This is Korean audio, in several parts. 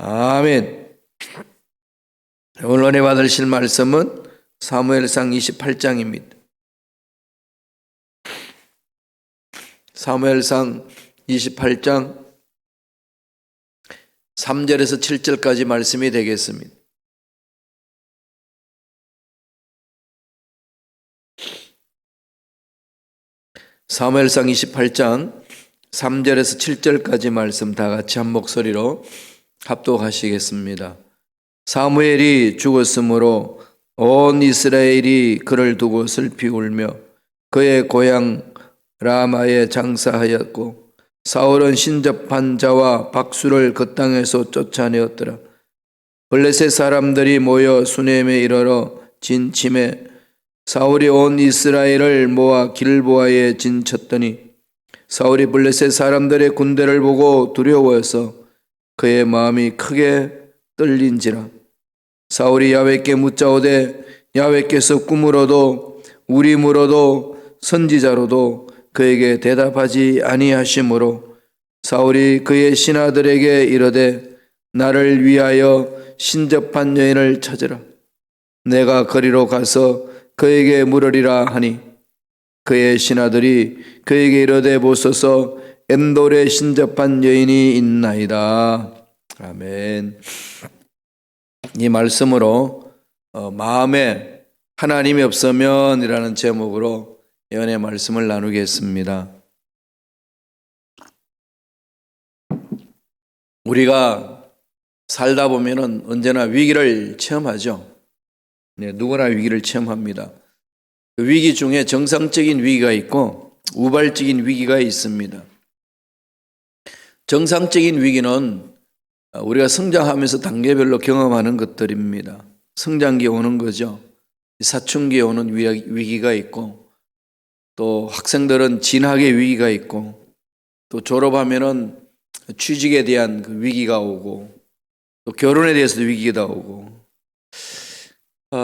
아멘. 오늘 은혜 받으실 말씀은 사무엘상 28장입니다. 사무엘상 28장 3절에서 7절까지 말씀이 되겠습니다. 사무엘상 28장 3절에서 7절까지 말씀 다 같이 한 목소리로 합독하시겠습니다. 사무엘이 죽었으므로 온 이스라엘이 그를 두고 슬피 울며 그의 고향 라마에 장사하였고 사울은 신접한 자와 박수를 그 땅에서 쫓아내었더라. 블레셋 사람들이 모여 수넴에 이르러 진침해 사울이 온 이스라엘을 모아 길보아에 진쳤더니 사울이 블레셋 사람들의 군대를 보고 두려워해서 그의 마음이 크게 떨린지라. 사울이 야훼께 묻자오되 야훼께서 꿈으로도 우림으로도 선지자로도 그에게 대답하지 아니하시므로 사울이 그의 신하들에게 이르되 나를 위하여 신접한 여인을 찾으라. 내가 거리로 가서 그에게 물으리라 하니 그의 신하들이 그에게 이르되 보소서 엔돌에 신접한 여인이 있나이다. 아멘. 이 말씀으로 마음에 하나님이 없으면 이라는 제목으로 예언의 말씀을 나누겠습니다. 우리가 살다 보면은 언제나 위기를 체험하죠. 네, 누구나 위기를 체험합니다. 그 위기 중에 정상적인 위기가 있고 우발적인 위기가 있습니다. 정상적인 위기는 우리가 성장하면서 단계별로 경험하는 것들입니다. 성장기에 오는 거죠. 사춘기에 오는 위기가 있고 또 학생들은 진학의 위기가 있고 또 졸업하면은 취직에 대한 그 위기가 오고 또 결혼에 대해서도 위기가 오고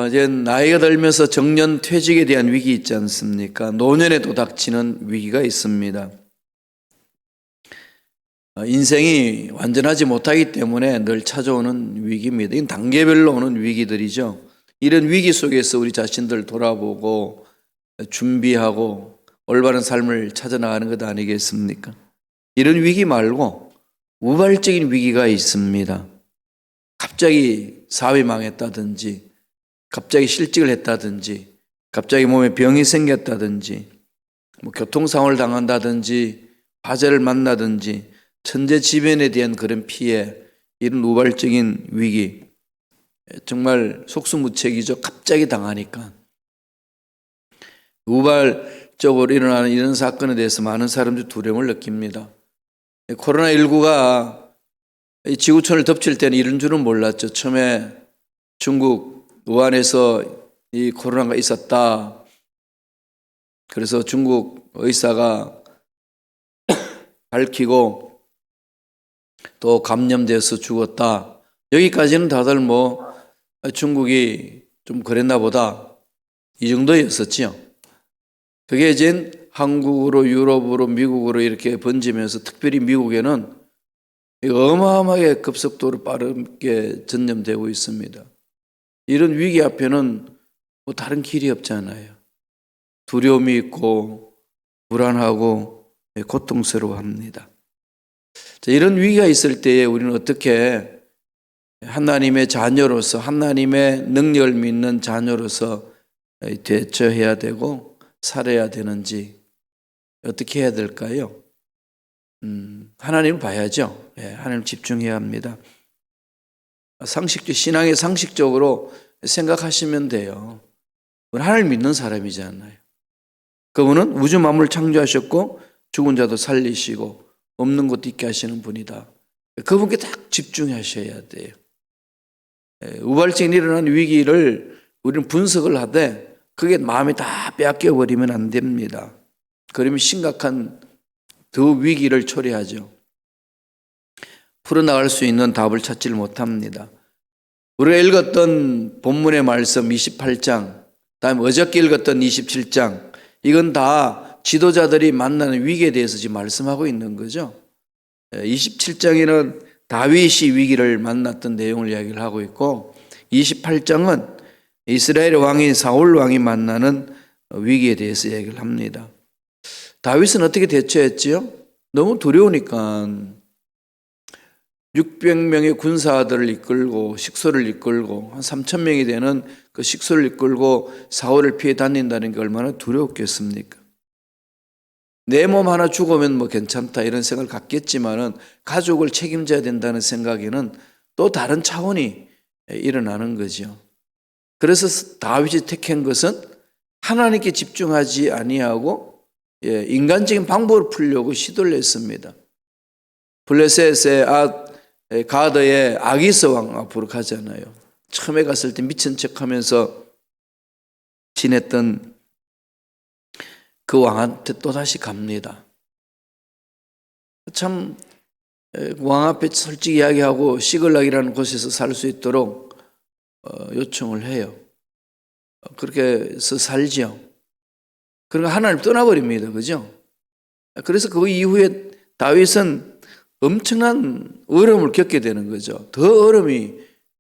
이제 나이가 들면서 정년 퇴직에 대한 위기 있지 않습니까? 노년에도 닥치는 위기가 있습니다. 인생이 완전하지 못하기 때문에 늘 찾아오는 위기입니다. 이건 단계별로 오는 위기들이죠. 이런 위기 속에서 우리 자신들 돌아보고 준비하고 올바른 삶을 찾아나가는 것 아니겠습니까? 이런 위기 말고 우발적인 위기가 있습니다. 갑자기 사업이 망했다든지 갑자기 실직을 했다든지 갑자기 몸에 병이 생겼다든지 교통사고를 당한다든지 화재를 만나든지 천재지변에 대한 그런 피해, 이런 우발적인 위기, 정말 속수무책이죠. 갑자기 당하니까. 우발적으로 일어나는 이런 사건에 대해서 많은 사람들이 두려움을 느낍니다. 코로나19가 지구촌을 덮칠 때는 이런 줄은 몰랐죠. 처음에 중국 우한에서 이 코로나가 있었다. 그래서 중국 의사가 밝히고 또 감염돼서 죽었다. 여기까지는 다들 중국이 좀 그랬나 보다. 이 정도였었지요. 그게 이제 한국으로 유럽으로 미국으로 이렇게 번지면서 특별히 미국에는 어마어마하게 급속도로 빠르게 전염되고 있습니다. 이런 위기 앞에는 다른 길이 없잖아요. 두려움이 있고 불안하고 고통스러워합니다. 이런 위기가 있을 때에 우리는 어떻게 하나님의 자녀로서 하나님의 능력을 믿는 자녀로서 대처해야 되고 살아야 되는지 어떻게 해야 될까요? 하나님을 봐야죠. 하나님 집중해야 합니다. 신앙의 상식적으로 생각하시면 돼요. 하나님 믿는 사람이잖아요. 그분은 우주 만물을 창조하셨고 죽은 자도 살리시고 없는 것도 있게 하시는 분이다. 그분께 딱 집중하셔야 돼요. 우발적인 일어나는 위기를 우리는 분석을 하되 그게 마음에 다 빼앗겨 버리면 안 됩니다. 그러면 심각한 더 위기를 초래하죠. 풀어나갈 수 있는 답을 찾지를 못합니다. 우리가 읽었던 본문의 말씀 28장, 다음에 어저께 읽었던 27장, 이건 다 지도자들이 만나는 위기에 대해서 지금 말씀하고 있는 거죠. 27장에는 다윗이 위기를 만났던 내용을 이야기를 하고 있고 28장은 이스라엘의 왕인 사울 왕이 만나는 위기에 대해서 얘기를 합니다. 다윗은 어떻게 대처했지요? 너무 두려우니까 600명의 군사들을 이끌고 식소를 이끌고 한 3,000명이 되는 그 식소를 이끌고 사울을 피해 다닌다는 게 얼마나 두려웠겠습니까? 내 몸 하나 죽으면 뭐 괜찮다 이런 생각을 갖겠지만은 가족을 책임져야 된다는 생각에는 또 다른 차원이 일어나는 거죠. 그래서 다윗이 택한 것은 하나님께 집중하지 아니하고 인간적인 방법을 풀려고 시도를 했습니다. 블레셋의 가드의 아기스 왕 앞으로 가잖아요. 처음에 갔을 때 미친 척하면서 지냈던 그 왕한테 또다시 갑니다. 참 왕 앞에 솔직히 이야기하고 시글락이라는 곳에서 살 수 있도록 요청을 해요. 그렇게 해서 살지요. 그러니까 하나님 떠나버립니다. 그죠? 그래서 그 이후에 다윗은 엄청난 어려움을 겪게 되는 거죠. 더 어려움이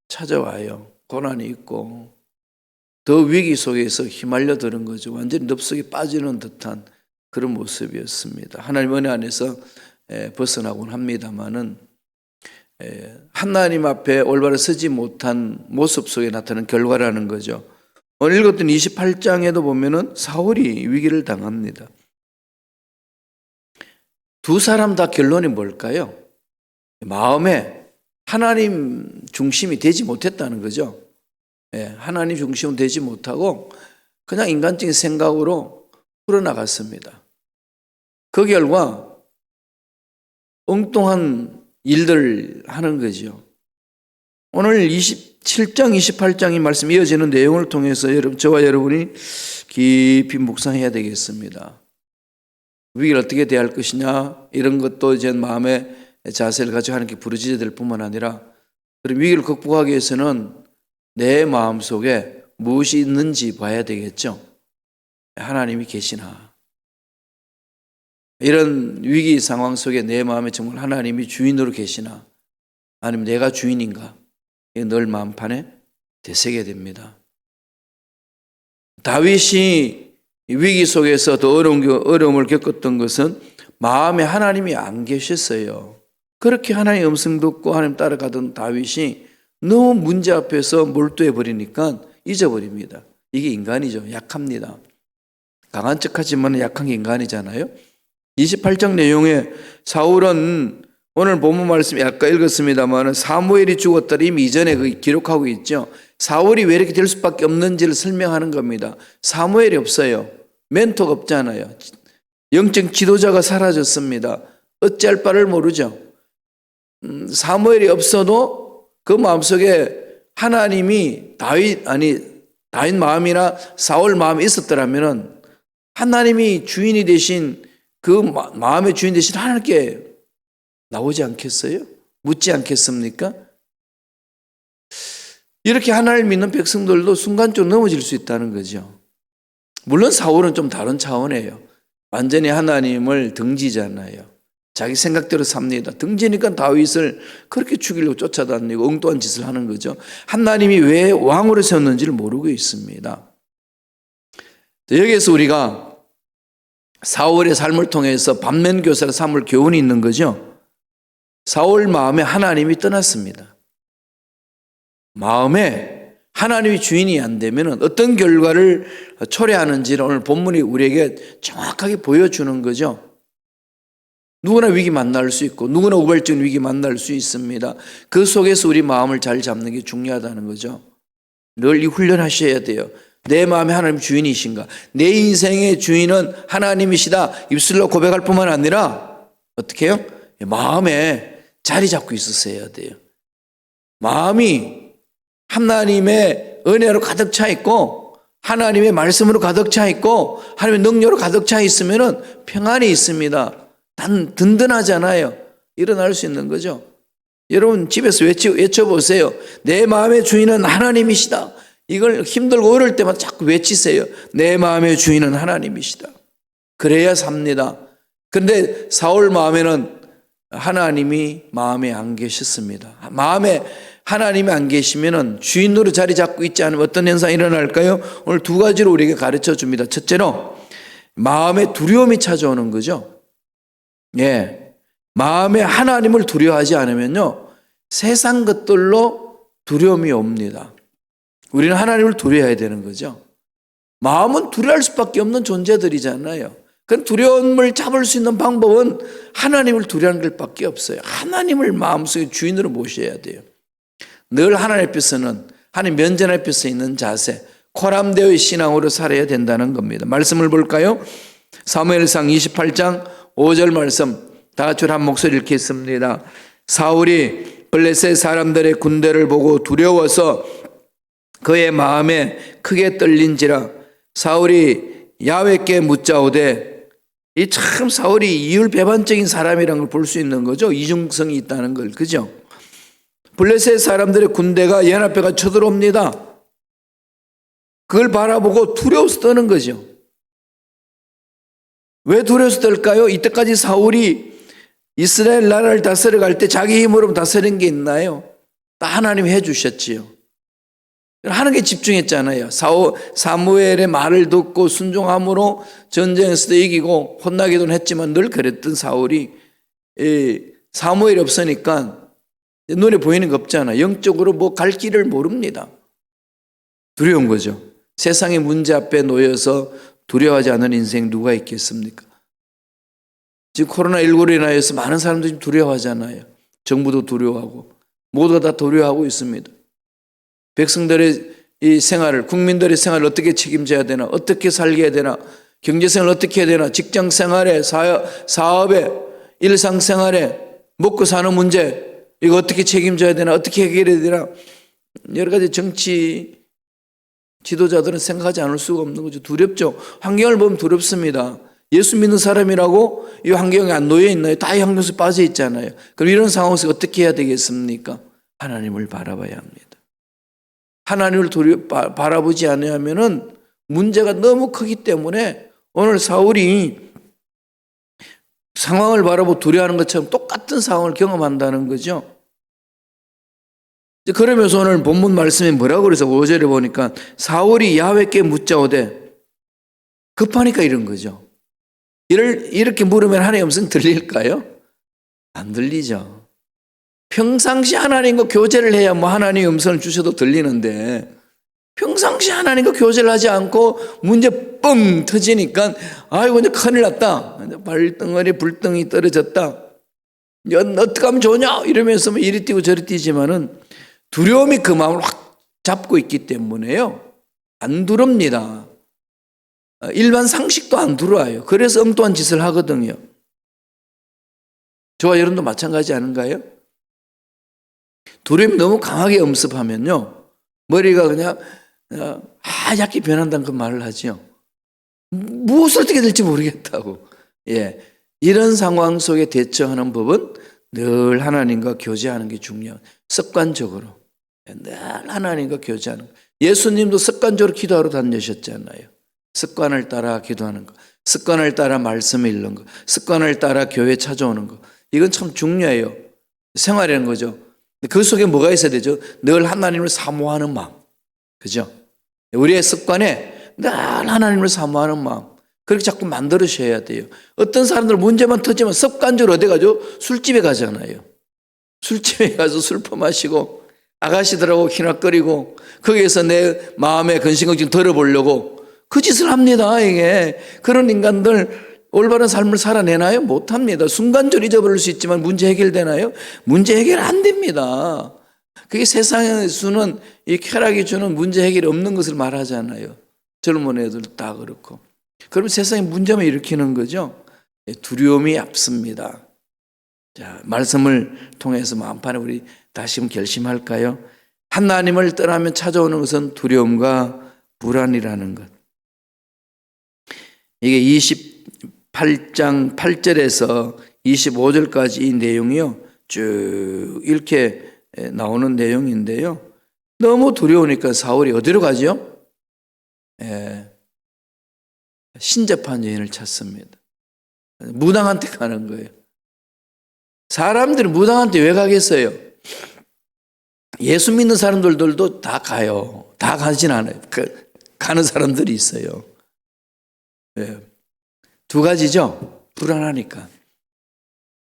찾아와요. 고난이 있고 더 위기 속에서 휘말려 드는 거죠. 완전히 늪속에 빠지는 듯한 그런 모습이었습니다. 하나님 은혜 안에서 벗어나곤 합니다만은 하나님 앞에 올바로 서지 못한 모습 속에 나타나는 결과라는 거죠. 오늘 읽었던 28장에도 보면은 사울이 위기를 당합니다. 두 사람 다 결론이 뭘까요? 마음에 하나님 중심이 되지 못했다는 거죠. 하나님 중심은 되지 못하고 그냥 인간적인 생각으로 풀어나갔습니다. 그 결과 엉뚱한 일들을 하는 거죠. 오늘 27장, 28장이 말씀 이어지는 내용을 통해서 저와 여러분이 깊이 묵상해야 되겠습니다. 위기를 어떻게 대할 것이냐 이런 것도 이제 마음의 자세를 가지고 하나님께 부르짖어야 될 뿐만 아니라 그리고 위기를 극복하기 위해서는 내 마음속에 무엇이 있는지 봐야 되겠죠. 하나님이 계시나 이런 위기 상황 속에 내 마음에 정말 하나님이 주인으로 계시나 아니면 내가 주인인가 늘 마음판에 되새겨야 됩니다. 다윗이 위기 속에서 더 어려움을 겪었던 것은 마음에 하나님이 안 계셨어요. 그렇게 하나님의 음성 듣고 하나님 따라가던 다윗이 너무 문제 앞에서 몰두해 버리니까 잊어버립니다. 이게 인간이죠. 약합니다. 강한 척하지만 약한 게 인간이잖아요. 28장 내용에 사울은 오늘 본문 말씀 아까 읽었습니다만 사무엘이 죽었다를 이미 이전에 기록하고 있죠. 사울이 왜 이렇게 될 수밖에 없는지를 설명하는 겁니다. 사무엘이 없어요. 멘토가 없잖아요. 영적 지도자가 사라졌습니다. 어찌할 바를 모르죠. 사무엘이 없어도 그 마음속에 하나님이 다윗 마음이나 사울 마음이 있었더라면 하나님이 주인이 되신 그 마음의 주인 되신 하나님께 나오지 않겠어요? 묻지 않겠습니까? 이렇게 하나님을 믿는 백성들도 순간적으로 넘어질 수 있다는 거죠. 물론 사울은 좀 다른 차원이에요. 완전히 하나님을 등지잖아요. 자기 생각대로 삽니다. 등지니까 다윗을 그렇게 죽이려고 쫓아다니고 엉뚱한 짓을 하는 거죠. 하나님이 왜 왕으로 세웠는지를 모르고 있습니다. 여기에서 우리가 사울의 삶을 통해서 반면교사를 삼을 교훈이 있는 거죠. 사울 마음에 하나님이 떠났습니다. 마음에 하나님이 주인이 안 되면 어떤 결과를 초래하는지를 오늘 본문이 우리에게 정확하게 보여주는 거죠. 누구나 위기 만날 수 있고 누구나 우발적인 위기 만날 수 있습니다. 그 속에서 우리 마음을 잘 잡는 게 중요하다는 거죠. 늘 이 훈련하셔야 돼요. 내 마음에 하나님 주인이신가? 내 인생의 주인은 하나님이시다. 입술로 고백할 뿐만 아니라 어떻게 해요? 마음에 자리 잡고 있으셔야 돼요. 마음이 하나님의 은혜로 가득 차 있고 하나님의 말씀으로 가득 차 있고 하나님의 능력으로 가득 차 있으면 평안이 있습니다. 든든하잖아요. 일어날 수 있는 거죠. 여러분 집에서 외쳐보세요. 내 마음의 주인은 하나님이시다. 이걸 힘들고 어려울 때마다 자꾸 외치세요. 내 마음의 주인은 하나님이시다. 그래야 삽니다. 그런데 사울 마음에는 하나님이 마음에 안 계셨습니다. 마음에 하나님이 안 계시면은 주인으로 자리 잡고 있지 않으면 어떤 현상이 일어날까요? 오늘 두 가지로 우리에게 가르쳐 줍니다. 첫째로 마음에 두려움이 찾아오는 거죠. 예. 마음에 하나님을 두려워하지 않으면요, 세상 것들로 두려움이 옵니다. 우리는 하나님을 두려워해야 되는 거죠. 마음은 두려워할 수밖에 없는 존재들이잖아요. 그 두려움을 잡을 수 있는 방법은 하나님을 두려워하는 것밖에 없어요. 하나님을 마음속에 주인으로 모셔야 돼요. 늘 하나님 앞에서는, 하나님 면전 앞에서 있는 자세, 코람되어의 신앙으로 살아야 된다는 겁니다. 말씀을 볼까요? 사무엘상 28장 5절 말씀 다 같이 한 목소리 읽겠습니다. 사울이 블레셋 사람들의 군대를 보고 두려워서 그의 마음에 크게 떨린지라. 사울이 야훼께 묻자오되, 이 참 사울이 이율배반적인 사람이라는 걸 볼 수 있는 거죠. 이중성이 있다는 걸, 그죠? 블레셋 사람들의 군대가 연합회가 쳐들어옵니다. 그걸 바라보고 두려워서 떠는 거죠. 왜 두려워서 떨까요? 이때까지 사울이 이스라엘 나라를 다스려 갈 때 자기 힘으로 다스린 게 있나요? 다 하나님이 해주셨지요. 하는 게 집중했잖아요. 사무엘의 말을 듣고 순종함으로 전쟁에서도 이기고 혼나기도 했지만 늘 그랬던 사울이 사무엘이 없으니까 눈에 보이는 거 없잖아요. 영적으로 뭐 갈 길을 모릅니다. 두려운 거죠. 세상의 문제 앞에 놓여서 두려워하지 않는 인생 누가 있겠습니까? 지금 코로나19로 인하여서 많은 사람들이 두려워하잖아요. 정부도 두려워하고 모두가 다 두려워하고 있습니다. 백성들의 이 생활을, 국민들의 생활을 어떻게 책임져야 되나, 어떻게 살게 되나, 경제생활을 어떻게 해야 되나, 직장생활에, 사업에, 일상생활에, 먹고 사는 문제, 이거 어떻게 책임져야 되나, 어떻게 해결해야 되나, 여러 가지 정치 지도자들은 생각하지 않을 수가 없는 거죠. 두렵죠. 환경을 보면 두렵습니다. 예수 믿는 사람이라고 이 환경에 안 놓여 있나요? 다 이 환경 속에 빠져 있잖아요. 그럼 이런 상황에서 어떻게 해야 되겠습니까? 하나님을 바라봐야 합니다. 하나님을 바라보지 않으면은 문제가 너무 크기 때문에 오늘 사울이 상황을 바라보고 두려워하는 것처럼 똑같은 상황을 경험한다는 거죠. 그러면서 오늘 본문 말씀에 뭐라고 그래서 5절에 보니까 사울이 야훼께 묻자오되, 급하니까 이런 거죠. 이렇게 물으면 하나님 음성 들릴까요? 안 들리죠. 평상시 하나님과 교제를 해야 뭐 하나님의 음성을 주셔도 들리는데, 평상시 하나님과 교제를 하지 않고 문제 뻥 터지니까 아이고 이제 큰일 났다, 발등어리 불덩이 떨어졌다, 어떻게 하면 좋냐 이러면서 뭐 이리 뛰고 저리 뛰지만은 두려움이 그 마음을 확 잡고 있기 때문에요, 안 두렵니다. 일반 상식도 안 들어와요. 그래서 엉뚱한 짓을 하거든요. 저와 여러분도 마찬가지 아닌가요? 두려움이 너무 강하게 엄습하면요, 머리가 그냥 하얗게 변한다는 그 말을 하죠. 무엇을 어떻게 될지 모르겠다고. 예, 이런 상황 속에 대처하는 법은 늘 하나님과 교제하는 게 중요해요. 습관적으로 늘 하나님과 교제하는 거. 예수님도 습관적으로 기도하러 다니셨잖아요. 습관을 따라 기도하는 거, 습관을 따라 말씀을 읽는 거, 습관을 따라 교회 찾아오는 거, 이건 참 중요해요. 생활이라는 거죠. 그 속에 뭐가 있어야 되죠? 늘 하나님을 사모하는 마음, 그죠? 우리의 습관에 늘 하나님을 사모하는 마음, 그렇게 자꾸 만들으셔야 돼요. 어떤 사람들은 문제만 터지면 습관적으로 어디 가죠? 술집에 가잖아요. 술집에 가서 술 퍼마시고 아가씨들하고 희낙거리고 거기에서 내 마음의 근심걱정 덜어보려고 그 짓을 합니다. 이게 그런 인간들 올바른 삶을 살아내나요? 못합니다. 순간적으로 잊어버릴 수 있지만 문제 해결되나요? 문제 해결 안 됩니다. 그게 세상에서는 이 쾌락이 주는 문제 해결이 없는 것을 말하잖아요. 젊은 애들 다 그렇고. 그럼 세상에 문제만 일으키는 거죠. 두려움이 앞섭니다. 자, 말씀을 통해서 마음판에 우리 다시금 결심할까요? 하나님을 떠나면 찾아오는 것은 두려움과 불안이라는 것. 이게 28장 8절에서 25절까지 이 내용이요, 쭉 이렇게 나오는 내용인데요, 너무 두려우니까 사울이 어디로 가죠? 신접한 여인을 찾습니다. 무당한테 가는 거예요. 사람들이 무당한테 왜 가겠어요? 예수 믿는 사람들도 다 가요. 다 가진 않아요. 가는 사람들이 있어요. 네. 두 가지죠. 불안하니까.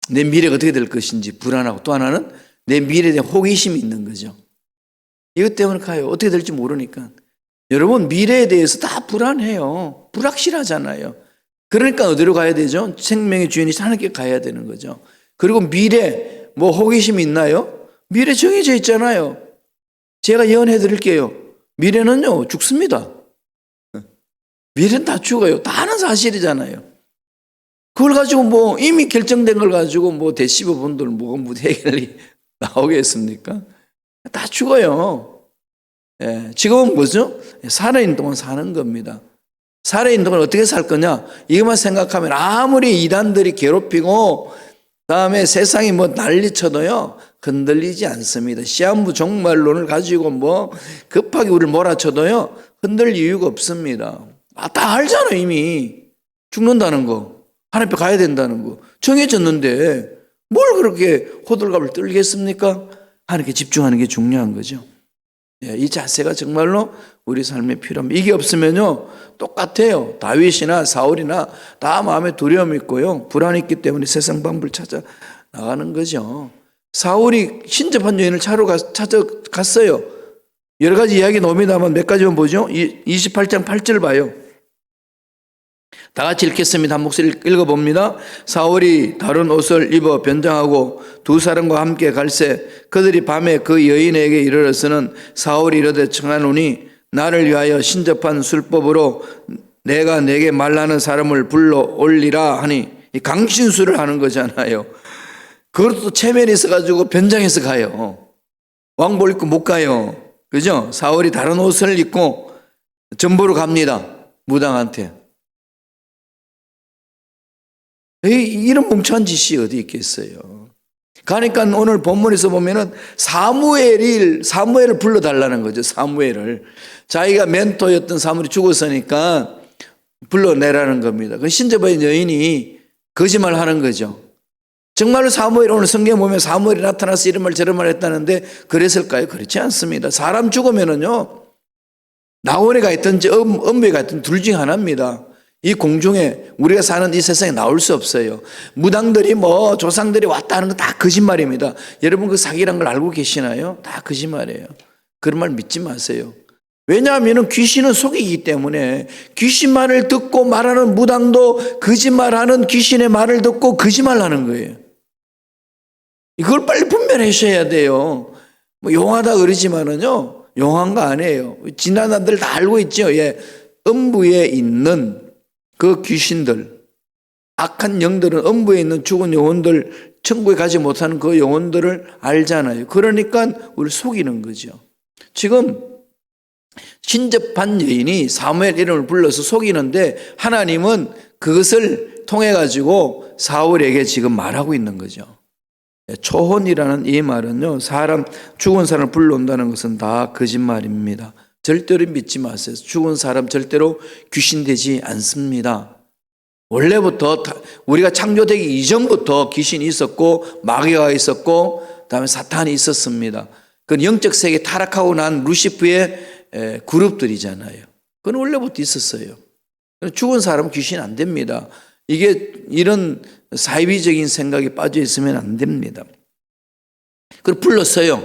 내 미래가 어떻게 될 것인지 불안하고, 또 하나는 내 미래에 대한 호기심이 있는 거죠. 이것 때문에 가요. 어떻게 될지 모르니까. 여러분, 미래에 대해서 다 불안해요. 불확실하잖아요. 그러니까 어디로 가야 되죠? 생명의 주인이 하나님께 가야 되는 거죠. 그리고 미래, 뭐 호기심이 있나요? 미래 정해져 있잖아요. 제가 예언해 드릴게요. 미래는요, 죽습니다. 미래는 다 죽어요. 다 아는 사실이잖아요. 그걸 가지고 뭐 이미 결정된 걸 가지고 뭐 대시브 분들 뭐가 해결이 나오겠습니까? 다 죽어요. 예, 지금은 뭐죠? 살아있는 동안 사는 겁니다. 살아있는 동안 어떻게 살 거냐? 이것만 생각하면 아무리 이단들이 괴롭히고 다음에 세상이 뭐 난리쳐도요 흔들리지 않습니다. 시한부 종말론을 가지고 뭐 급하게 우리를 몰아쳐도요 흔들 이유가 없습니다. 다 알잖아요. 이미 죽는다는 거, 하나님 앞에 가야 된다는 거 정해졌는데 뭘 그렇게 호들갑을 떨겠습니까? 하나님께 집중하는 게 중요한 거죠. 이 자세가 정말로 우리 삶에 필요합니다. 이게 없으면요 똑같아요. 다윗이나 사울이나 다 마음에 두려움이 있고요 불안이 있기 때문에 세상 방법을 찾아 나가는 거죠. 사울이 신접한 여인을 찾아갔어요. 여러 가지 이야기 나옵니다만 몇 가지만 보죠. 28장 8절 봐요. 다 같이 읽겠습니다. 한 목소리 읽어봅니다. 사울이 다른 옷을 입어 변장하고 두 사람과 함께 갈새 그들이 밤에 그 여인에게 이르러서는 사울이 이르되 청하노니 나를 위하여 신접한 술법으로 내가 내게 말라는 사람을 불러 올리라 하니 이 강신술을 하는 거잖아요. 그것도 체면이 있어가지고 변장해서 가요. 왕복 입고 못 가요. 그죠? 사울이 다른 옷을 입고 전보로 갑니다. 무당한테. 이런 멍청한 짓이 어디 있겠어요. 그러니까 오늘 본문에서 보면은 사무엘을 불러달라는 거죠. 사무엘을. 자기가 멘토였던 사무엘이 죽었으니까 불러내라는 겁니다. 그 신접한 여인이 거짓말 하는 거죠. 정말로 사무엘, 오늘 성경 보면 사무엘이 나타나서 이런 말 저런 말 했다는데 그랬을까요? 그렇지 않습니다. 사람 죽으면은요 낙원에 가 있든지 음부에 가 있든 둘 중 하나입니다. 이 공중에 우리가 사는 이 세상에 나올 수 없어요. 무당들이 뭐 조상들이 왔다 하는 건 다 거짓말입니다. 여러분 그 사기란 걸 알고 계시나요? 다 거짓말이에요. 그런 말 믿지 마세요. 왜냐하면 귀신은 속이기 때문에 귀신 말을 듣고 말하는 무당도 거짓말하는 귀신의 말을 듣고 거짓말하는 거예요. 이걸 빨리 분별하셔야 돼요. 뭐 용하다 그러지만은요 용한 거 아니에요. 지난한들 다 알고 있죠. 예, 음부에 있는 그 귀신들, 악한 영들은 음부에 있는 죽은 영혼들, 천국에 가지 못하는 그 영혼들을 알잖아요. 그러니까 우리를 속이는 거죠. 지금 신접한 여인이 사무엘 이름을 불러서 속이는데 하나님은 그것을 통해 가지고 사울에게 지금 말하고 있는 거죠. 초혼이라는 이 말은요, 죽은 사람을 불러온다는 것은 다 거짓말입니다. 절대로 믿지 마세요. 죽은 사람 절대로 귀신 되지 않습니다. 원래부터 우리가 창조되기 이전부터 귀신이 있었고 마귀가 있었고 그다음에 사탄이 있었습니다. 그건 영적 세계 타락하고 난 루시프의 그룹들이잖아요. 그건 원래부터 있었어요. 죽은 사람은 귀신 안 됩니다. 이런 사이비적인 생각에 빠져 있으면 안 됩니다. 그걸 불렀어요.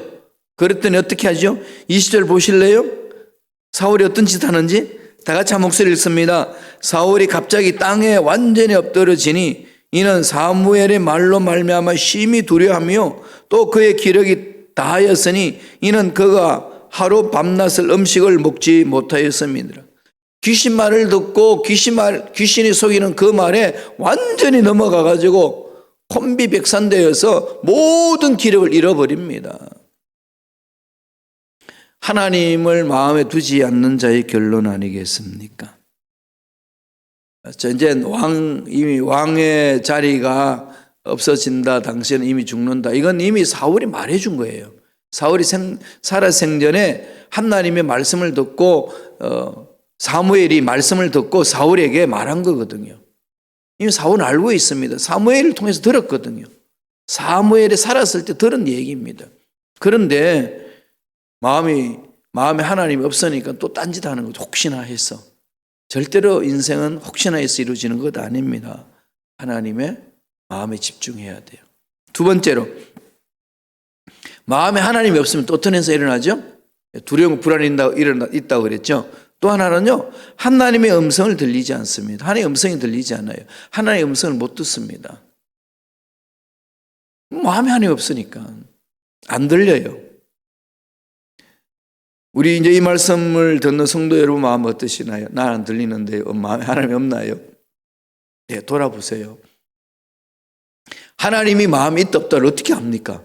그랬더니 어떻게 하죠? 20절 보실래요? 사울이 어떤 짓 하는지 다 같이 한 목소리 읽습니다. 사울이 갑자기 땅에 완전히 엎드러지니 이는 사무엘의 말로 말미암아 심히 두려워하며 또 그의 기력이 다하였으니 이는 그가 하루 밤낮을 음식을 먹지 못하였음이니라. 귀신 말을 듣고 귀신이 속이는 그 말에 완전히 넘어가 가지고 혼비백산되어서 모든 기력을 잃어버립니다. 하나님을 마음에 두지 않는 자의 결론 아니겠습니까? 이제 이미 왕의 자리가 없어진다. 당신은 이미 죽는다. 이건 이미 사울이 말해준 거예요. 사울이 살아생전에 하나님의 말씀을 듣고 사무엘이 말씀을 듣고 사울에게 말한 거거든요. 이미 사울은 알고 있습니다. 사무엘을 통해서 들었거든요. 사무엘이 살았을 때 들은 얘기입니다. 그런데 마음에 하나님이 없으니까 또 딴짓 하는 거죠. 혹시나 해서. 절대로 인생은 혹시나 해서 이루어지는 것 아닙니다. 하나님의 마음에 집중해야 돼요. 두 번째로, 마음에 하나님이 없으면 또 어떤 현상이 일어나죠? 두려움, 불안이 있다고 그랬죠. 또 하나는요, 하나님의 음성을 들리지 않습니다. 하나님의 음성이 들리지 않아요. 하나님의 음성을 못 듣습니다. 마음에 하나님이 없으니까 안 들려요. 우리 이제 이 말씀을 듣는 성도 여러분 마음 어떠시나요? 난 안 들리는데 마음에 하나님이 없나요? 네, 돌아보세요. 하나님이 마음이 있다 없다를 어떻게 압니까?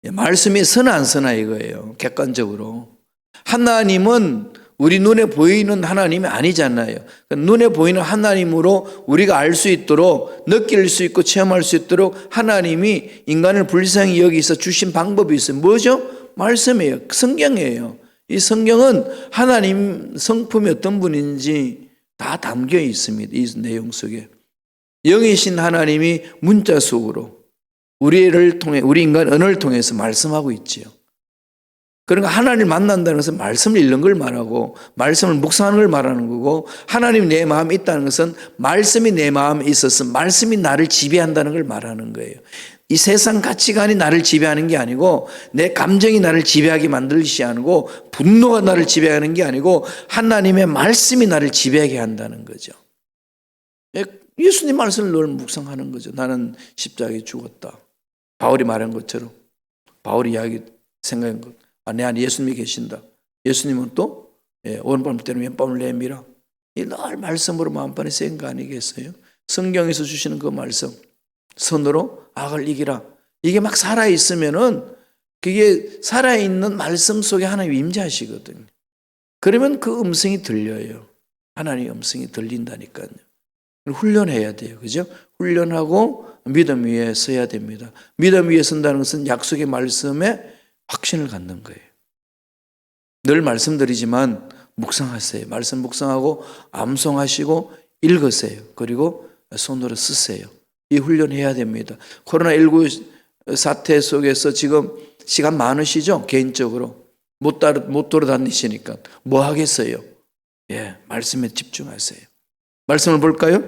말씀이 서나 안 서나 이거예요. 객관적으로. 하나님은 우리 눈에 보이는 하나님이 아니잖아요. 눈에 보이는 하나님으로 우리가 알 수 있도록, 느낄 수 있고 체험할 수 있도록 하나님이 인간을 불쌍히 여기서 주신 방법이 있어요. 뭐죠? 말씀이에요. 성경이에요. 이 성경은 하나님 성품이 어떤 분인지 다 담겨 있습니다. 이 내용 속에. 영이신 하나님이 문자 속으로 우리를 통해, 우리 인간 언어를 통해서 말씀하고 있지요. 그러니까 하나님을 만난다는 것은 말씀을 읽는 걸 말하고 말씀을 묵상하는 걸 말하는 거고, 하나님이 내 마음에 있다는 것은 말씀이 내 마음에 있어서 말씀이 나를 지배한다는 걸 말하는 거예요. 이 세상 가치관이 나를 지배하는 게 아니고, 내 감정이 나를 지배하게 만들지 않고, 분노가 나를 지배하는 게 아니고 하나님의 말씀이 나를 지배하게 한다는 거죠. 예수님 말씀을 늘 묵상하는 거죠. 나는 십자가에 죽었다. 바울이 말한 것처럼, 바울이 이야기 생각한 것, 내 안에 예수님이 계신다. 예수님은 또 오른밤 때는 왼밤을 내밀어. 늘 말씀으로 마음판에 쓰인 거 아니겠어요? 성경에서 주시는 그 말씀, 선으로 악을 이기라. 이게 막 살아있으면은, 그게 살아있는 말씀 속에 하나님이 임재하시거든요. 그러면 그 음성이 들려요. 하나님의 음성이 들린다니까요. 훈련해야 돼요. 그죠? 훈련하고 믿음 위에 서야 됩니다. 믿음 위에 선다는 것은 약속의 말씀에 확신을 갖는 거예요. 늘 말씀드리지만 묵상하세요. 말씀 묵상하고 암송하시고 읽으세요. 그리고 손으로 쓰세요. 이 훈련해야 됩니다. 코로나19 사태 속에서 지금 시간 많으시죠? 개인적으로. 못 돌아다니시니까. 뭐 하겠어요? 말씀에 집중하세요. 말씀을 볼까요?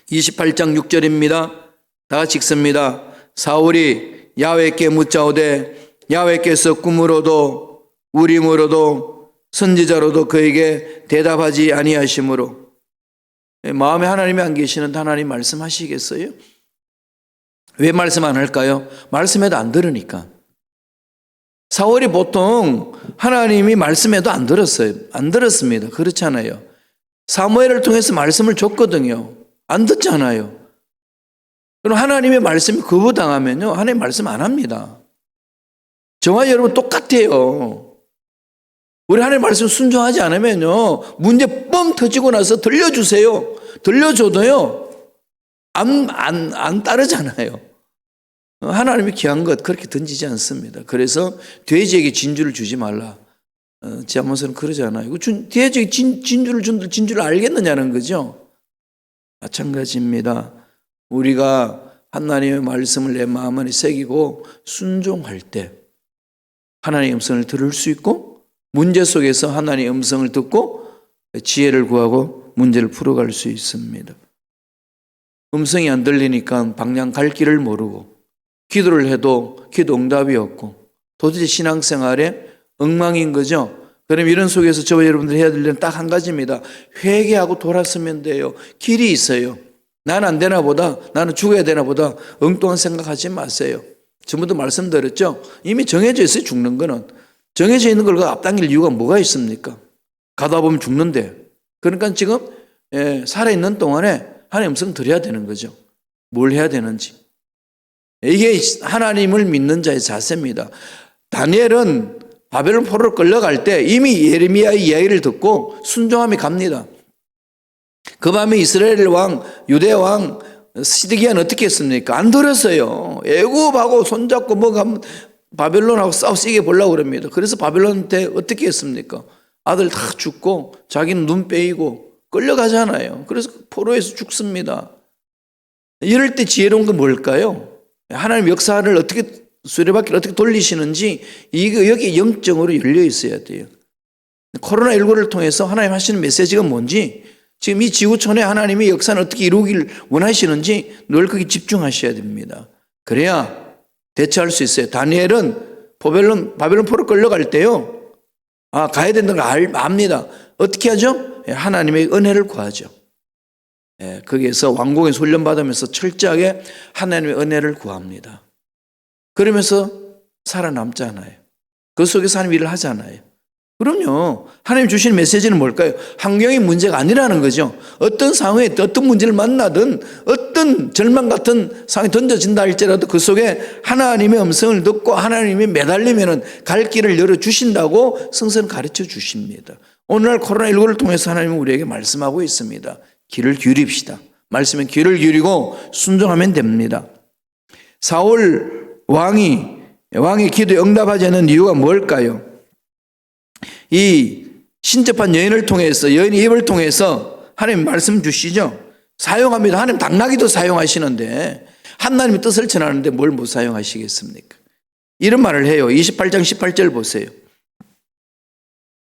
28장 6절입니다. 다 같이 읽습니다. 사울이 야훼께 묻자오되 야훼께서 꿈으로도 우림으로도 선지자로도 그에게 대답하지 아니하시므로. 마음에 하나님이 안 계시는데 하나님 말씀하시겠어요? 왜 말씀 안 할까요? 말씀해도 안 들으니까. 사울이 보통 하나님이 말씀해도 안 들었어요. 안 들었습니다. 그렇잖아요. 사무엘을 통해서 말씀을 줬거든요. 안 듣잖아요. 그럼 하나님의 말씀이 거부당하면요, 하나님 말씀 안 합니다. 저와 여러분 똑같아요. 우리 하나님 말씀 순종하지 않으면요, 문제 뻥 터지고 나서 들려주세요. 들려줘도요, 안 따르잖아요. 하나님이 귀한 것 그렇게 던지지 않습니다. 그래서 돼지에게 진주를 주지 말라. 지하면서는 그러잖아요. 돼지에게 진주를 준들 진주를 알겠느냐는 거죠. 마찬가지입니다. 우리가 하나님의 말씀을 내 마음 안에 새기고 순종할 때 하나님의 음성을 들을 수 있고, 문제 속에서 하나님의 음성을 듣고 지혜를 구하고 문제를 풀어갈 수 있습니다. 음성이 안 들리니까 방향 갈 길을 모르고 기도를 해도 기도 응답이 없고 도대체 신앙생활에 엉망인 거죠. 그럼 이런 속에서 저와 여러분들이 해야 될 일은 딱 한 가지입니다. 회개하고 돌아서면 돼요. 길이 있어요. 나는 안 되나 보다, 나는 죽어야 되나 보다 엉뚱한 생각하지 마세요. 전부터 말씀드렸죠. 이미 정해져 있어요. 죽는 거는. 정해져 있는 걸 앞당길 이유가 뭐가 있습니까? 가다 보면 죽는데. 그러니까 지금 살아있는 동안에 하나님의 음성 들어야 되는 거죠. 뭘 해야 되는지. 이게 하나님을 믿는 자의 자세입니다. 다니엘은 바벨론 포로로 끌려갈 때 이미 예레미야의 이야기를 듣고 순종함이 갑니다. 그 밤에 이스라엘 왕, 유대 왕 시드기야는 어떻게 했습니까? 안 들었어요. 애굽하고 손잡고 가면 바벨론하고 싸우게 보려고 그럽니다. 그래서 바벨론한테 어떻게 했습니까? 아들 다 죽고 자기는 눈 빼이고 끌려가잖아요. 그래서 포로에서 죽습니다. 이럴 때 지혜로운 건 뭘까요? 하나님 역사를 어떻게 수레바퀴를 어떻게 돌리시는지 이거 여기 영적으로 열려 있어야 돼요. 코로나19를 통해서 하나님 하시는 메시지가 뭔지, 지금 이 지구촌에 하나님의 역사는 어떻게 이루길 원하시는지 늘 거기 집중하셔야 됩니다. 그래야 대처할 수 있어요. 다니엘은 바벨론 포로 끌려갈 때요, 가야 된다는 걸 압니다. 어떻게 하죠? 하나님의 은혜를 구하죠. 거기에서 왕궁에 훈련받으면서 철저하게 하나님의 은혜를 구합니다. 그러면서 살아남잖아요. 그 속에서 하나님 일을 하잖아요. 그럼요. 하나님 주시는 메시지는 뭘까요? 환경이 문제가 아니라는 거죠. 어떤 상황에 어떤 문제를 만나든 어떤 절망 같은 상황이 던져진다 할지라도 그 속에 하나님의 음성을 듣고 하나님이 매달리면 갈 길을 열어주신다고 성서는 가르쳐 주십니다. 오늘날 코로나19를 통해서 하나님은 우리에게 말씀하고 있습니다. 귀를 기울입시다. 말씀에 귀를 기울이고 순종하면 됩니다. 사울 왕의 기도에 응답하지 않는 이유가 뭘까요? 이 신접한 여인을 통해서, 여인의 입을 통해서 하나님 말씀 주시죠. 사용합니다. 하나님 당나귀도 사용하시는데 하나님의 뜻을 전하는데 뭘 못 사용하시겠습니까? 이런 말을 해요. 28장 18절 보세요.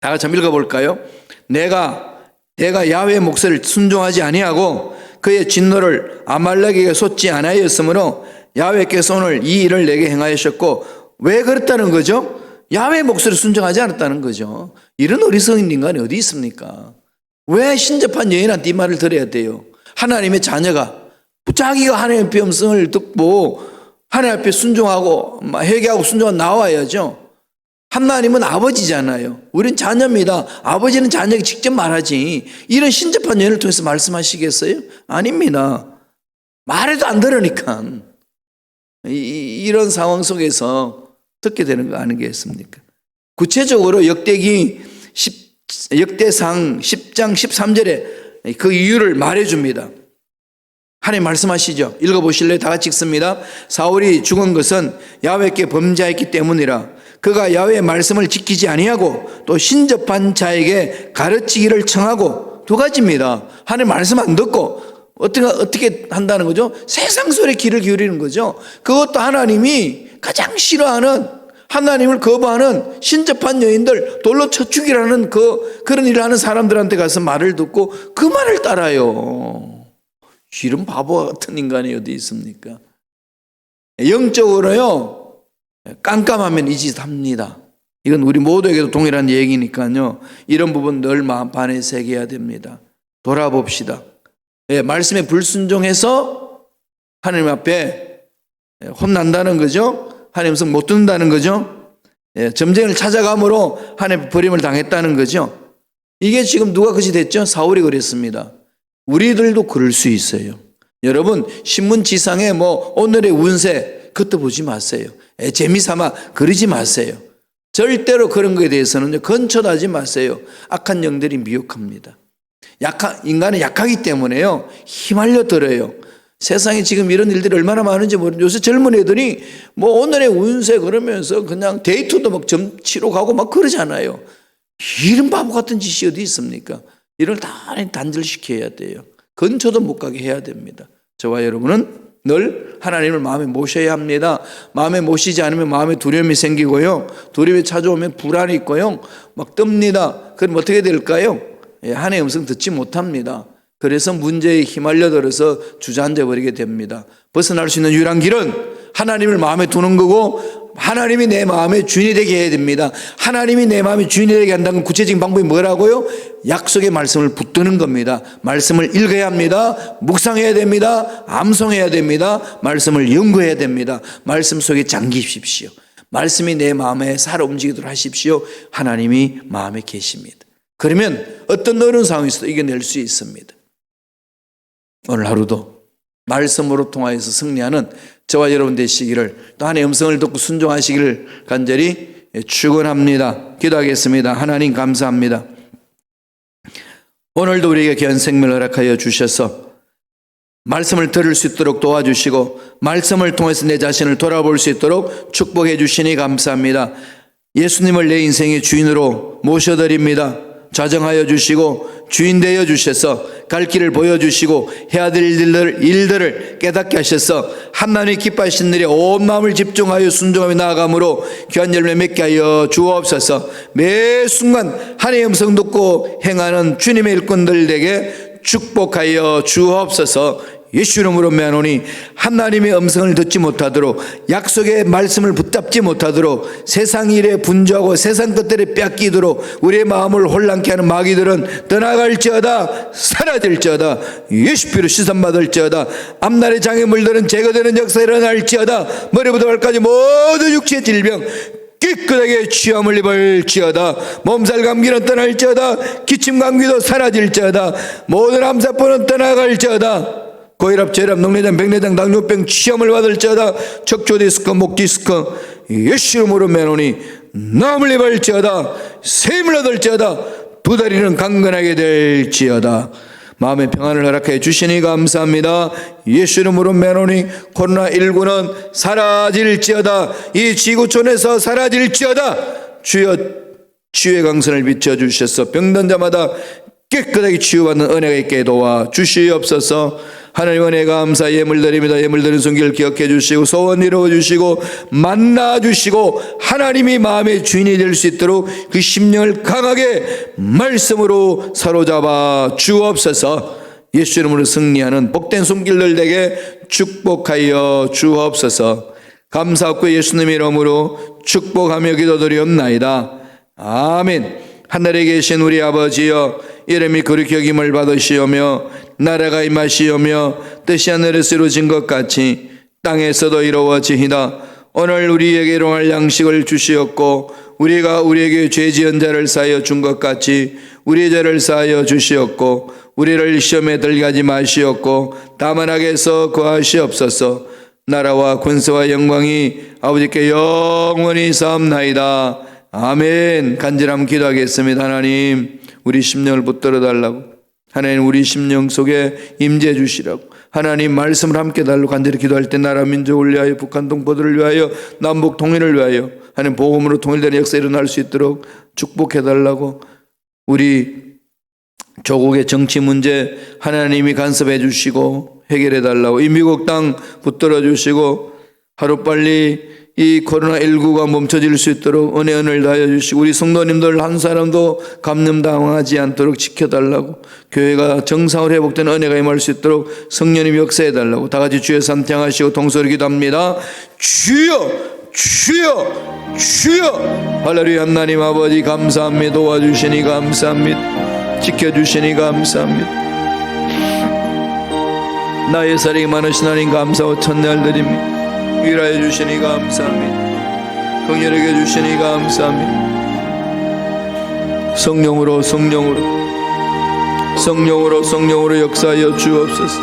다 같이 한번 읽어볼까요? 내가 야훼의 목소리를 순종하지 아니하고 그의 진노를 아말렉에게 쏟지 아니하였으므로 야훼께서 오늘 이 일을 내게 행하셨고, 왜 그랬다는 거죠? 야훼의 목소리를 순종하지 않았다는 거죠. 이런 어리석은 인간이 어디 있습니까? 왜 신접한 여인한테 이 말을 들어야 돼요? 하나님의 자녀가 자기가 하나님의 음성을 듣고 하나님 앞에 순종하고 회개하고 순종하고 나와야죠. 하나님은 아버지잖아요. 우린 자녀입니다. 아버지는 자녀에게 직접 말하지 이런 신접한 여인을 통해서 말씀하시겠어요? 아닙니다. 말해도 안 들으니까 이런 상황 속에서 듣게 되는 거 아니겠습니까? 구체적으로 역대상 10장 13절에 그 이유를 말해줍니다. 하나님 말씀하시죠. 읽어보실래요? 다 같이 읽습니다. 사울이 죽은 것은 야훼께 범죄했기 때문이라. 그가 야훼의 말씀을 지키지 아니하고 또 신접한 자에게 가르치기를 청하고, 두 가지입니다. 하나님 말씀 안 듣고 어떻게 한다는 거죠? 세상 소리에 귀를 기울이는 거죠. 그것도 하나님이 가장 싫어하는, 하나님을 거부하는 신접한 여인들 돌로 쳐 죽이라는 그런 일을 하는 사람들한테 가서 말을 듣고 그 말을 따라요. 이런 바보 같은 인간이 어디 있습니까? 영적으로요, 깜깜하면 이 짓 합니다. 이건 우리 모두에게도 동일한 얘기니까요. 이런 부분 늘 마음판에 새겨야 됩니다. 돌아봅시다. 말씀에 불순종해서 하나님 앞에 혼난다는 거죠. 하나님 음성 못 듣는다는 거죠. 점쟁이를 찾아감으로 하나님 버림을 당했다는 거죠. 이게 지금 누가 그것이 됐죠? 사울이 그랬습니다. 우리들도 그럴 수 있어요. 여러분, 신문지상에 오늘의 운세 그것도 보지 마세요. 재미삼아 그러지 마세요. 절대로 그런 것에 대해서는 건쳐도 하지 마세요. 악한 영들이 미혹합니다. 인간은 약하기 때문에요, 휘말려 들어요. 세상에 지금 이런 일들이 얼마나 많은지 모르는데 요새 젊은 애들이 오늘의 운세 그러면서 그냥 데이트도 막 점치러 가고 막 그러잖아요. 이런 바보 같은 짓이 어디 있습니까? 이걸 다 단절시켜야 돼요. 근처도 못 가게 해야 됩니다. 저와 여러분은 늘 하나님을 마음에 모셔야 합니다. 마음에 모시지 않으면 마음에 두려움이 생기고요, 두려움이 찾아오면 불안이 있고요, 막 뜹니다. 그럼 어떻게 될까요? 하나님의 음성 듣지 못합니다. 그래서 문제에 휘말려 들어서 주저앉아 버리게 됩니다. 벗어날 수 있는 유일한 길은 하나님을 마음에 두는 거고, 하나님이 내 마음의 주인이 되게 해야 됩니다. 하나님이 내 마음의 주인이 되게 한다는 구체적인 방법이 뭐라고요? 약속의 말씀을 붙드는 겁니다. 말씀을 읽어야 합니다. 묵상해야 됩니다. 암송해야 됩니다. 말씀을 연구해야 됩니다. 말씀 속에 잠기십시오. 말씀이 내 마음에 살아 움직이도록 하십시오. 하나님이 마음에 계십니다. 그러면 어떤 어려운 상황에서도 이겨낼 수 있습니다. 오늘 하루도 말씀으로 통하여서 승리하는 저와 여러분 되시기를, 또 하나님의 음성을 듣고 순종하시기를 간절히 축원합니다. 기도하겠습니다. 하나님 감사합니다. 오늘도 우리에게 귀한 생명을 허락하여 주셔서 말씀을 들을 수 있도록 도와주시고, 말씀을 통해서 내 자신을 돌아볼 수 있도록 축복해 주시니 감사합니다. 예수님을 내 인생의 주인으로 모셔드립니다. 자정하여 주시고 주인 되어 주셔서 갈 길을 보여주시고 해야 될 일들을 깨닫게 하셔서 하나님이 기뻐하시는 일에 온 마음을 집중하여 순종하며 나아감으로 귀한 열매 맺게 하여 주옵소서. 매 순간 하나님의 음성 듣고 행하는 주님의 일꾼들에게 축복하여 주옵소서. 예수 이름으로 매하노니 하나님의 음성을 듣지 못하도록 약속의 말씀을 붙잡지 못하도록 세상 일에 분주하고 세상 것들에 뺏기도록 우리의 마음을 혼란케 하는 마귀들은 떠나갈지어다 사라질지어다 예수 피로 시선받을지어다 앞날의 장애물들은 제거되는 역사가 일어날지어다 머리부터 발까지 모든 육체의 질병 깨끗하게 취함을 입을지어다 몸살 감기는 떠날지어다 기침 감기도 사라질지어다 모든 암세포는 떠나갈지어다 고혈압, 저혈압, 녹내장, 백내장, 당뇨병 취함을 받을지어다 척추 디스크, 목 디스크 예수 이름으로 매노니 남을 입을지어다 세임을 얻을지어다 두 다리는 강건하게 될지어다 마음의 평안을 허락해 주시니 감사합니다. 예수 이름으로 매노니 코로나19는 사라질지어다 이 지구촌에서 사라질지어다 주여 치유의 강선을 비춰주셔서 병든 자마다 깨끗하게 치유받는 은혜가 있게 도와 주시옵소서. 하나님 은혜 감사 예물드립니다. 예물드린 손길을 기억해 주시고 소원 이루어 주시고 만나 주시고 하나님이 마음의 주인이 될 수 있도록 그 심령을 강하게 말씀으로 사로잡아 주옵소서. 예수 이름으로 승리하는 복된 손길들 되게 축복하여 주옵소서. 감사하고 예수님의 이름으로 축복하며 기도드리옵나이다. 아멘. 하늘에 계신 우리 아버지여 이름이 거룩히 여김을 받으시오며 나라가 임하시오며 뜻이 하늘에서 이루어진 것 같이 땅에서도 이루어지이다. 오늘 우리에게 일용할 양식을 주시옵고 우리가 우리에게 죄 지은 자를 사하여 준 것 같이 우리의 죄를 사하여 주시옵고 우리를 시험에 들게 하지 마시옵고 다만 악에서 구하시옵소서. 나라와 권세와 영광이 아버지께 영원히 사옵나이다. 아멘. 간절함 기도하겠습니다. 하나님 우리 심령을 붙들어 달라고 하나님 우리 심령 속에 임재해 주시라고 하나님 말씀을 함께 달라고 간절히 기도할 때 나라 민족을 위하여 북한 동포들을 위하여 남북 통일을 위하여 하나님 복음으로 통일되는 역사 일어날 수 있도록 축복해 달라고 우리 조국의 정치 문제 하나님이 간섭해 주시고 해결해 달라고 이 미국 땅 붙들어 주시고 하루빨리 이 코로나19가 멈춰질 수 있도록 은혜를 다하여 주시고 우리 성도님들 한 사람도 감염당하지 않도록 지켜달라고 교회가 정상으로 회복되는 은혜가 임할 수 있도록 성령님 역사해 달라고 다 같이 주여 삼창하시고 동서로 기도합니다. 주여 주여 주여 할렐루야. 하나님 아버지 감사합니다. 도와주시니 감사합니다. 지켜주시니 감사합니다. 나의 사랑이 많으신 하나님 감사하고 천대를 드립니다. 위로해 주시니 감사합니다. 긍휼하게 주시니 감사합니다. 성령으로 역사하여 주옵소서.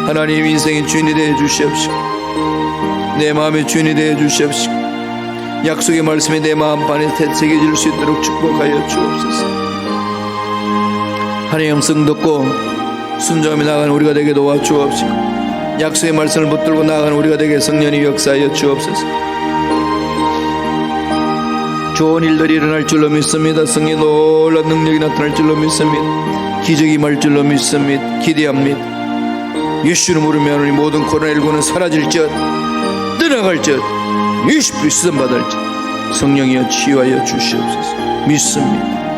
하나님 인생의 주인이 되어 주시옵시고 내 마음의 주인이 되어 주시옵시고 약속의 말씀이 내 마음판에 새겨질 수 있도록 축복하여 주옵소서. 하나님 음성 듣고 순종하며 나가는 우리가 되게 도와주옵시고 약속의 말씀을 붙들고 나아가는 우리가 되게 성령이 역사하여 주옵소서. 좋은 일들이 일어날 줄로 믿습니다. 성령의 놀라운 능력이 나타날 줄로 믿습니다. 기적이 임할 줄로 믿습니다. 기대합니다. 예수 이름으로 명하노니 모든 코로나19는 사라질지어다 떠나갈지어다 예수 그리스도 받을지어다 성령이여 치유하여 주시옵소서. 믿습니다.